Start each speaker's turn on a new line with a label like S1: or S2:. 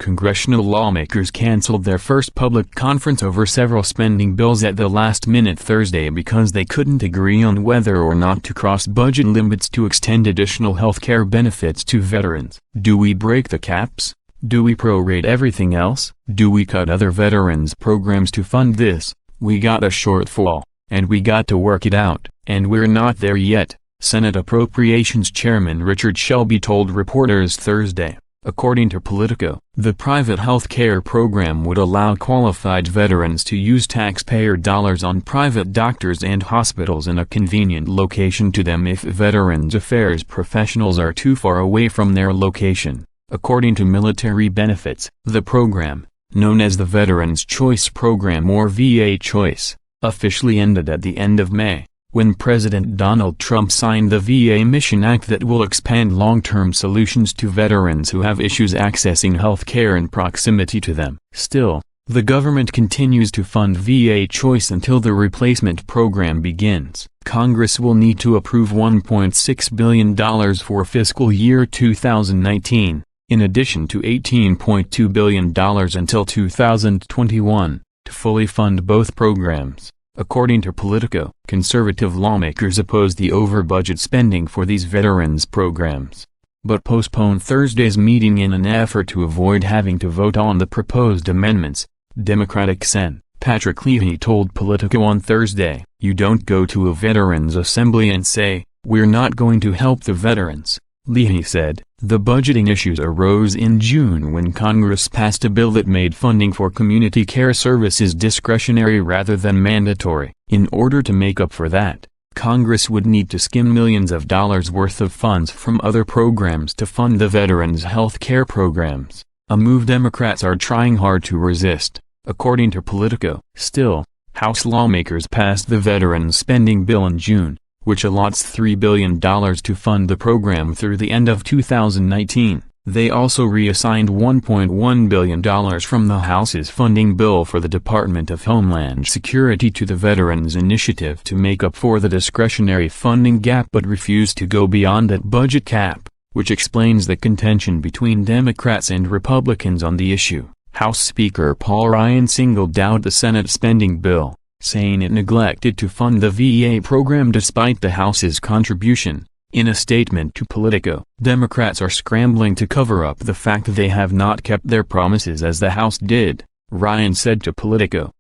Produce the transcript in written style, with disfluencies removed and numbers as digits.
S1: Congressional lawmakers canceled their first public conference over several spending bills at the last minute Thursday because they couldn't agree on whether or not to cross budget limits to extend additional health care benefits to veterans. Do we break the caps? Do we prorate everything else? Do we cut other veterans' programs to fund this? We got a shortfall, and we got to work it out, and we're not there yet, Senate Appropriations Chairman Richard Shelby told reporters Thursday. According to Politico, the private health care program would allow qualified veterans to use taxpayer dollars on private doctors and hospitals in a convenient location to them if Veterans Affairs professionals are too far away from their location. According to Military Benefits, the program, known as the Veterans Choice Program or VA Choice, officially ended at the end of May, when President Donald Trump signed the VA Mission Act that will expand long-term solutions to veterans who have issues accessing health care in proximity to them. Still, the government continues to fund VA Choice until the replacement program begins. Congress will need to approve $1.6 billion for fiscal year 2019, in addition to $18.2 billion until 2021, to fully fund both programs. According to Politico, conservative lawmakers oppose the over-budget spending for these veterans programs, but postponed Thursday's meeting in an effort to avoid having to vote on the proposed amendments. Democratic Sen. Patrick Leahy told Politico on Thursday, "You don't go to a veterans assembly and say, 'We're not going to help the veterans.'" Leahy said, the budgeting issues arose in June when Congress passed a bill that made funding for community care services discretionary rather than mandatory. In order to make up for that, Congress would need to skim millions of dollars worth of funds from other programs to fund the veterans' health care programs, a move Democrats are trying hard to resist. According to Politico, still, House lawmakers passed the Veterans Spending Bill in June, which allots $3 billion to fund the program through the end of 2019. They also reassigned $1.1 billion from the House's funding bill for the Department of Homeland Security to the Veterans Initiative to make up for the discretionary funding gap but refused to go beyond that budget cap, which explains the contention between Democrats and Republicans on the issue. House Speaker Paul Ryan singled out the Senate spending bill, saying it neglected to fund the VA program despite the House's contribution. In a statement to Politico, Democrats are scrambling to cover up the fact they have not kept their promises as the House did. Ryan said to Politico,